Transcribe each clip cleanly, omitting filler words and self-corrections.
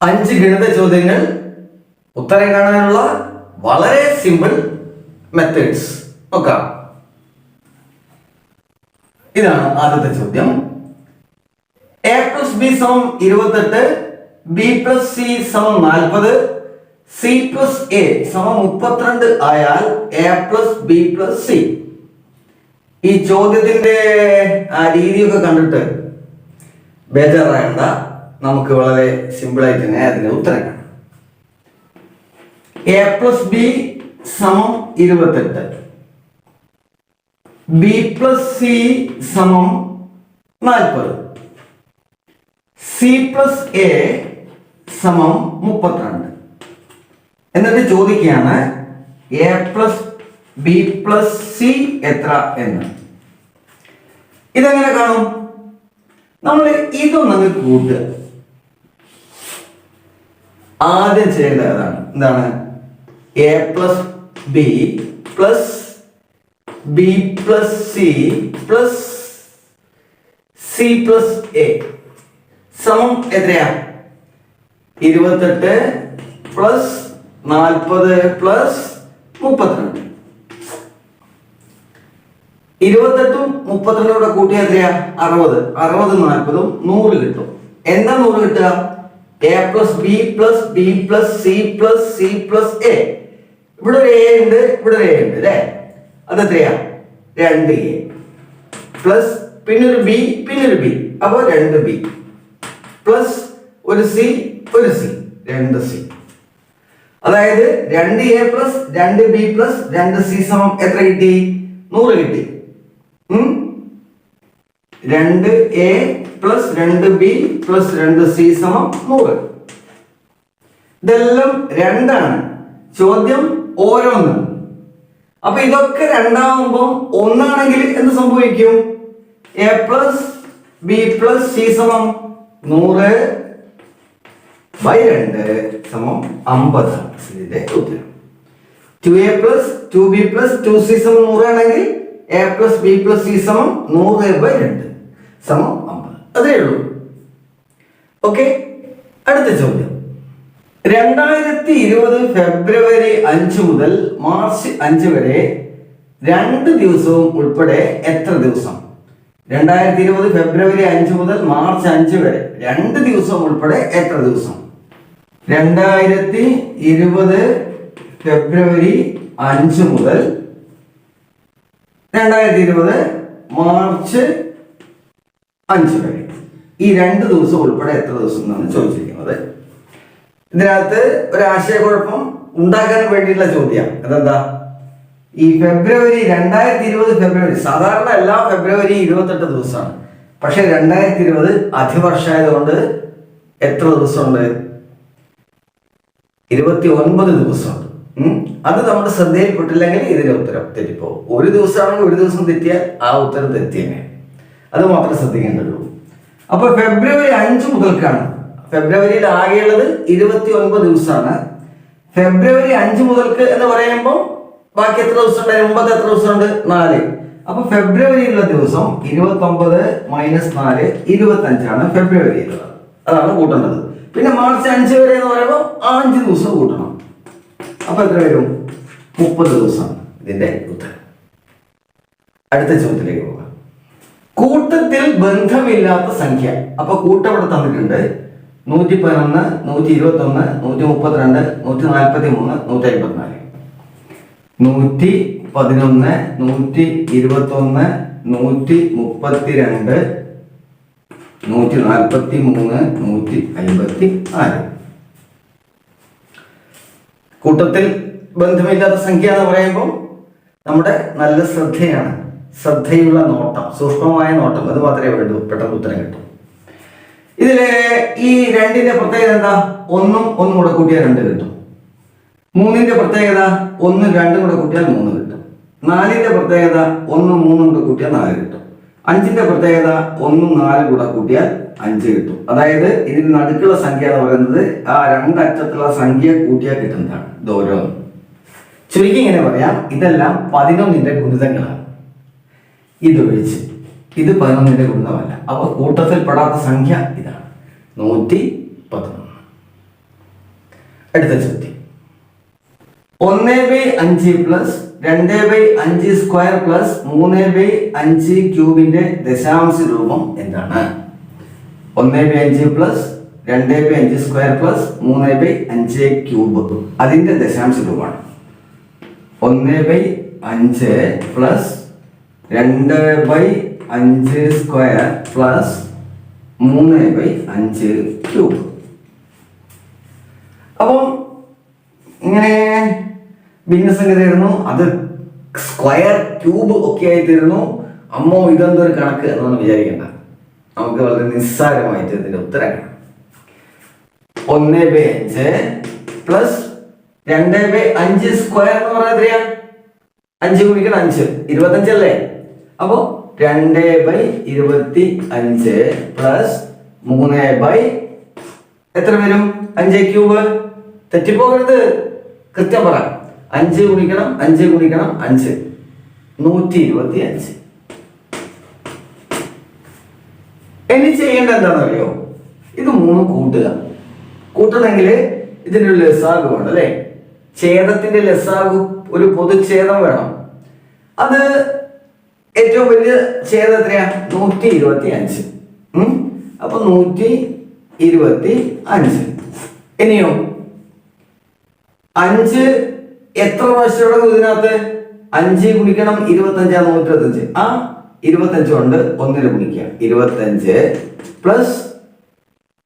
5 ഗണിത ചോദ്യങ്ങൾ ഉത്തരം കാണാനുള്ള വളരെ സിമ്പിൾ മെത്തേഡ്സ് നോക്കാം. ഇതാണ് ആദ്യത്തെ ചോദ്യം. a + b = 28, b + c = 40, c + a = 32 ആയാൽ a + b + c. ഈ ചോദ്യത്തിന്റെ ആ രീതിയൊക്കെ കണ്ടിട്ട് ബേജാറാകണ്ട, നമുക്ക് വളരെ സിമ്പിൾ ആയിട്ട് തന്നെ അതിന്റെ ഉത്തരം കാണാം. a + b = 28, b + c = 40, c + a = 32. എന്നിട്ട് ചോദിക്കുകയാണ് a + b + c എത്ര എന്ന്. ഇതെങ്ങനെ കാണും? നമ്മൾ ഇതൊന്നങ്ങ് കൂട്ടുക. ആദ്യം ചെയ്യേണ്ടത് അതാണ്. എന്താണ്? a + b + b + c + c + a സമം എത്രയാ? 28 + 40 + 32. 28ഉം 32ഉം കൂടെ കൂട്ടിയാൽ എത്രയാ? 60. 60 40 100 കിട്ടും. എന്താ 100 കിട്ടുക? a + b + b + c + c + a. ഇവിടെ ഒരു a ഉണ്ട്, ഇവിടെ ഒരു a ഉണ്ട് അല്ലേ? അത് എത്രയാ? 2a പ്ലസ് പിന്നെ ഒരു b പിന്നെ ഒരു b, അപ്പോൾ 2b പ്ലസ് ഒരു c ഒരു c, 2c. അതായത് 2a + 2b + 2c സമം എത്ര കിട്ടി? 100 കിട്ടി. 2a + 2b + 2c സമം 100. ഇതെല്ലാം രണ്ടാണ്. ചോദ്യം ഓരോന്ന്. അപ്പൊ ഇതൊക്കെ രണ്ടാകുമ്പോൾ ഒന്നാണെങ്കിൽ എന്ത് സംഭവിക്കും? a + b + c സമം 100/2 സമം 50. ഇതിന്റെ ഉത്തരം 2a + 2b + 2c സമം 100 ആണെങ്കിൽ a + b + c സമം 100/2 സമം 50. അതേ ഉള്ളൂ. ഓക്കെ, അടുത്ത ചോദ്യം. 2020 ഫെബ്രുവരി 5 മുതൽ മാർച്ച് 5 വരെ 2 ദിവസവും ഉൾപ്പെടെ എത്ര ദിവസം? 2020 ഫെബ്രുവരി 5 മുതൽ മാർച്ച് 5 വരെ 2 ദിവസവും ഉൾപ്പെടെ എത്ര ദിവസം? 2020 ഫെബ്രുവരി 5 മുതൽ 2020 മാർച്ച് 5 വരെ ഈ 2 ദിവസം ഉൾപ്പെടെ എത്ര ദിവസം എന്നാണ് ചോദിച്ചിരിക്കുന്നത്. ഇതിനകത്ത് ഒരു ആശയക്കുഴപ്പം ഉണ്ടാക്കാൻ വേണ്ടിയിട്ടുള്ള ചോദ്യം. അതെന്താ? ഈ ഫെബ്രുവരി 2020 ഫെബ്രുവരി സാധാരണ എല്ലാ ഫെബ്രുവരി 28 ദിവസമാണ്. പക്ഷെ 2020 അധിവർഷമായതുകൊണ്ട് എത്ര ദിവസമുണ്ട്? 29 ദിവസമുണ്ട്. അത് നമ്മുടെ ശ്രദ്ധയിൽപ്പെട്ടില്ലെങ്കിൽ ഇതിന്റെ ഉത്തരം തെറ്റിപ്പോകും. ഒരു ദിവസമാണെങ്കിൽ ഒരു ദിവസം തെറ്റിയാൽ ആ ഉത്തരം തെറ്റിയങ്ങനെ. അത് മാത്രം ശ്രദ്ധിക്കേണ്ടതുള്ളൂ. അപ്പൊ ഫെബ്രുവരി 5 മുതൽക്കാണ്. ഫെബ്രുവരിയിൽ ആകെയുള്ളത് 29 ദിവസമാണ്. ഫെബ്രുവരി 5 മുതൽക്ക് എന്ന് പറയുമ്പോൾ ബാക്കി എത്ര ദിവസം ഉണ്ട്? മുമ്പത്തെ എത്ര ദിവസമുണ്ട്? 4. അപ്പൊ ഫെബ്രുവരിയിലുള്ള ദിവസം 29 - 4 25ആണ് ഫെബ്രുവരിയിലുള്ളത്. അതാണ് കൂട്ടേണ്ടത്. പിന്നെ മാർച്ച് 5 വരെ എന്ന് പറയുമ്പോൾ 5 ദിവസം കൂട്ടണം. അപ്പൊ എത്ര വരും? 30 ദിവസമാണ് ഇതിന്റെ ഉത്തരം. അടുത്ത ചോദ്യത്തിലേക്ക് പോകാം. കൂട്ടത്തിൽ ബന്ധമില്ലാത്ത സംഖ്യ. അപ്പൊ കൂട്ടം ഇവിടെ തന്നിട്ടുണ്ട്. 111, 121, 132, 143, 154. 111, 121, 132, 143, 154. കൂട്ടത്തിൽ ബന്ധമില്ലാത്ത സംഖ്യ എന്ന് പറയുമ്പോൾ നമ്മുടെ നല്ല ശ്രദ്ധയാണ്, ശ്രദ്ധയുള്ള നോട്ടം, സൂക്ഷ്മമായ നോട്ടം. അത് മാത്രമേ വേണ്ടൂ, പെട്ടെന്ന് ഉത്തരം കിട്ടും. ഇതിലെ ഈ 2ന്റെ പ്രത്യേകത എന്താ? 1ഉം 1 കൂടെ കൂട്ടിയാൽ 2 കിട്ടും. 3ന്റെ പ്രത്യേകത 1ഉം 2ഉം കൂടെ കൂട്ടിയാൽ 3 കിട്ടും. 4ന്റെ പ്രത്യേകത 1ഉം 3ഉം കൂടെ കൂട്ടിയാൽ 4 കിട്ടും. 5ന്റെ പ്രത്യേകത 1ഉം 4ഉം കൂടെ കൂട്ടിയാൽ 5 കിട്ടും. അതായത് ഇതിന് നടുക്കുള്ള സംഖ്യ എന്ന് പറയുന്നത് ആ 2 അറ്റത്തുള്ള സംഖ്യ കൂട്ടിയാൽ കിട്ടുന്നതാണ്. ഇത് ഓരോന്നും ചുരുക്കി ഇങ്ങനെ പറയാം, ഇതെല്ലാം 11ന്റെ ഗുണിതങ്ങളാണ്. ഇതൊഴിച്ച് ഇത് 11ന്റെ ഗുണിതമല്ല. അപ്പൊ കൂട്ടത്തിൽ പെടാത്ത സംഖ്യ ഇതാണ് 111. അടുത്ത ചോദ്യം 1/5 പ്ലസ് 2/5 സ്ക്വയർ പ്ലസ് 3/5 ക്യൂബിന്റെ ദശാംശ രൂപം എന്താണ്? 1/5 പ്ലസ് 2/5 സ്ക്വയർ പ്ലസ് 3/5 ക്യൂബ് അതിന്റെ ദശാംശ രൂപമാണ്. 1/5 പ്ലസ് 2/5 സ്ക്വയർ പ്ലസ് 3/5 ക്യൂബ്. അപ്പം ഇങ്ങനെ ഭിന്നസംഖ്യ തരുന്നു, അത് സ്ക്വയർ ക്യൂബ് ഒക്കെ ആയി തരുന്നു. അമ്മോ ഇതെന്തൊരു കണക്ക് എന്നൊന്നും വിചാരിക്കണ്ട, നമുക്ക് വളരെ നിസ്സാരമായിട്ട് ഇതിന്റെ ഉത്തരം കാണാം. 1/5 പ്ലസ് 2/5 സ്ക്വയർ എന്ന് പറഞ്ഞാൽ എത്രയാ? 5 ഗുണിക്കണം 5 25 അല്ലേ? അപ്പോ 2/25 പ്ലസ് 3 എത്ര വരും? 5 ക്യൂബ്. തെറ്റിപ്പോകരുത്, കൃത്യം പറ. 5 ഗുണിക്കണം 5 ഗുണിക്കണം 5 125. ഇനി ചെയ്യേണ്ട എന്താണെന്നറിയോ? ഇത് മൂന്നും കൂട്ടുക. കൂട്ടണമെങ്കിൽ ഇതിൻ്റെ ഒരു ലസാഗു വേണം അല്ലേ? ഛേദത്തിന്റെ ലസാഗു, ഒരു പൊതുഛേദം വേണം. അത് ഏറ്റവും വലിയ ഛേദം എത്രയാ? 125. അപ്പൊ 125. ഇനിയോ 5 എത്ര പ്രാവശ്യം തുടങ്ങും ഇതിനകത്ത്? 5 ഗുണിക്കണം 25 125. ആ 25 കൊണ്ട് 1 ഗുണിക്കുക. 25 പ്ലസ്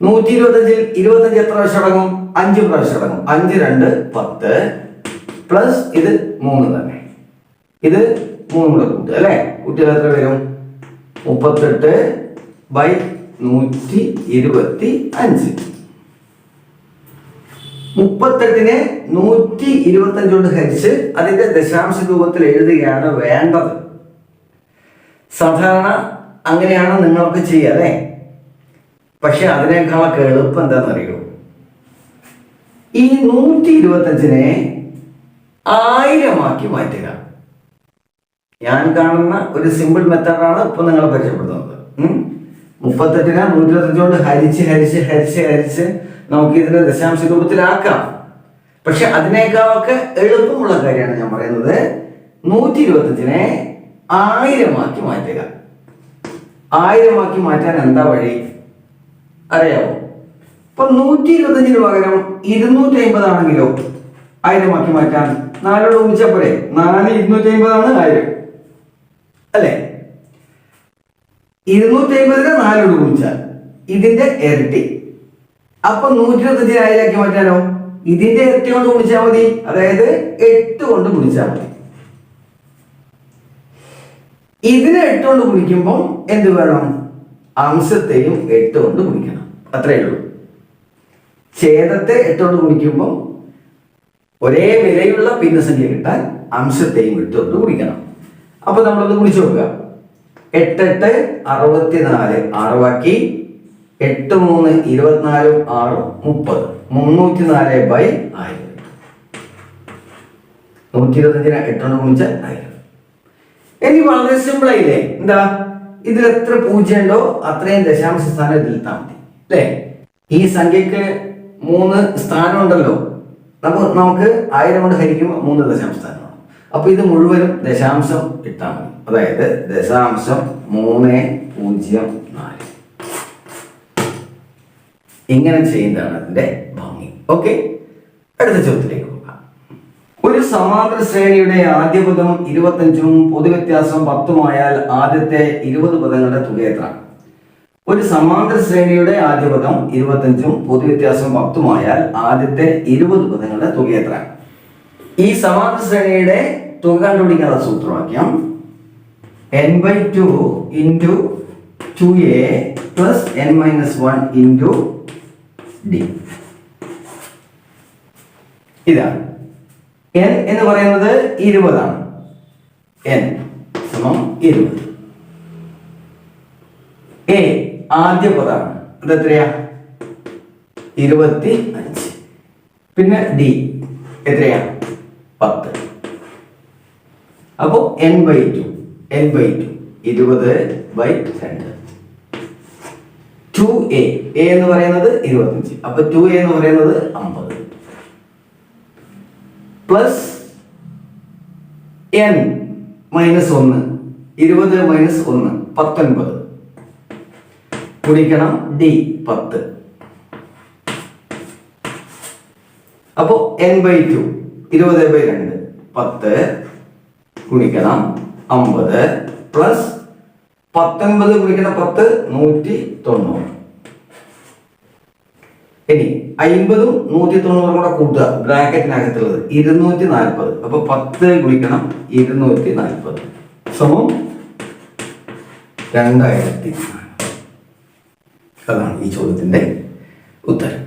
125 25 എത്ര പ്രാവശ്യം അടങ്ങും? 5 പ്രാവശ്യം അടങ്ങും. 5 2 10 പ്ലസ് ഇത് 3 തന്നെ. ഇത് 3 കൂടെ കൂട്ടുക അല്ലേ? കൂട്ടിയാൽ എത്ര വരും? 38/125. 38നെ 125 കൊണ്ട് ഹരിച്ച് അതിന്റെ ദശാംശ രൂപത്തിൽ എഴുതുകയാണ് വേണ്ടത്. സാധാരണ അങ്ങനെയാണ് നിങ്ങൾക്ക് ചെയ്യുക അല്ലേ? പക്ഷെ അതിനേക്കാളൊക്കെ എളുപ്പം എന്താണെന്നറിയോ? ഈ 125നെ 1000 ആക്കി മാറ്റുക. ഞാൻ കാണുന്ന ഒരു സിമ്പിൾ മെത്തേഡാണ് ഇപ്പൊ നിങ്ങളെ പരിചയപ്പെടുത്തുന്നത്. 38നെ 125 കൊണ്ട് ഹരിച്ച് ഹരിച്ച് ഹരിച്ച് ഹരിച്ച് നമുക്ക് ഇതിന്റെ ദശാംശ രൂപത്തിലാക്കാം. പക്ഷെ അതിനേക്കാളൊക്കെ എളുപ്പമുള്ള കാര്യമാണ് ഞാൻ പറയുന്നത്. 125നെ 1000 ആക്കി മാറ്റുക. 1000 ആക്കി മാറ്റാൻ എന്താ വഴി അറിയാമോ? ഇപ്പൊ 125ന് പകരം 250 ആണെങ്കിലോ 1000 ആക്കി മാറ്റാൻ 4 ഗുണിച്ചാൽ പോരെ? 4 250 ആണ് 1000 അല്ലെ? 250നെ 4 ഗുണിച്ചാൽ ഇതിന്റെ ഇരട്ടി. അപ്പൊ 125നെ 1000 ആക്കി മാറ്റാനോ ഇതിന്റെ ഇരട്ടി കൊണ്ട് ഗുണിച്ചാൽ മതി. അതായത് 8 കൊണ്ട് ഗുണിച്ചാൽ മതി. ഇതിനെ 8 കൊണ്ട് ഗുണിക്കുമ്പോൾ എന്ത് വേണം? അംശത്തെയും 8 കൊണ്ട് ഗുണിക്കണം. അത്രയേ ഉള്ളൂ. ഛേദത്തെ 8 കൊണ്ട് ഗുണിക്കുമ്പോൾ ഒരേ വിലയുള്ള ഭിന്നസംഖ്യ കിട്ടാൻ അംശത്തെയും 8 കൊണ്ട് ഗുണിക്കണം. അപ്പൊ നമ്മളത് ഗുണിച്ചു നോക്കുക. 8 8 64 6 ആക്കി. 8 3 24 6 30 304/1000. 125നെ 8 കൊണ്ട് ഗുണിച്ചാൽ 1000. ഇനി വളരെ സിമ്പിൾ ആയില്ലേ? എന്താ? ഇതിൽ എത്ര പൂജ്യം ഉണ്ടോ അത്രയും ദശാംശ സ്ഥാനം ഇതിൽ ഇട്ടാൽ മതി അല്ലേ? ഈ സംഖ്യക്ക് 3 സ്ഥാനം ഉണ്ടല്ലോ. നമുക്ക് 1000 കൊണ്ട് ഹരിക്കുമ്പോൾ 3 ദശാംശ സ്ഥാനമാണ്. അപ്പൊ ഇത് മുഴുവനും ദശാംശം ഇട്ടാൽ മതി. അതായത് 0.304. ഇങ്ങനെ ചെയ്യുന്നതാണ് അതിന്റെ ഭംഗി. ഓക്കെ, അടുത്ത ചോദ്യത്തിലേക്ക് പോകാം. ഒരു സമാന്തര ശ്രേണിയുടെ ആദ്യ പദം 25ഉം പൊതുവ്യത്യാസം 10ഉം ആയാൽ ആദ്യത്തെ 20 പദങ്ങളുടെ തുക എത്ര? ഒരു സമാന്തര ശ്രേണിയുടെ ആദ്യ പദം 25ഉം പൊതുവ്യത്യാസം 10ഉം ആയാൽ ആദ്യത്തെ 20 പദങ്ങളുടെ തുക എത്ര? ഈ സമാന്തര ശ്രേണിയുടെ തുക കണ്ടുപിടിക്കാനുള്ള സൂത്രവാക്യം n/2 into 2a plus n-1 into d. ഇതാണ് n എന്ന് പറയുന്നത് 20 ആണ്. n സമം 20. a ആദ്യ പദമാണ്. അത് എത്രയാ? 25. പിന്നെ d എത്രയാ? 10. അപ്പോ n/2 20/2. 2a എന്ന് പറയുന്നത് 25. അപ്പൊ 2a എന്ന് പറയുന്നത് 50. പ്ലസ് n മൈനസ് 1, 20 മൈനസ് 1 19 ഗുണിക്കണം d 10. അപ്പോ n/2 20/2 10 ഗുണിക്കണം 50 പ്ലസ് 19 ഗുണിക്കണം 10 190. ഇനി 50ഉം 190 കൂടെ കൂട്ടുക, ബ്രാക്കറ്റിനകത്തുള്ളത് 240. അപ്പൊ 10 ഗുണിക്കണം 240 സമം 2000. അതാണ് ഈ ചോദ്യത്തിന്റെ ഉത്തരം.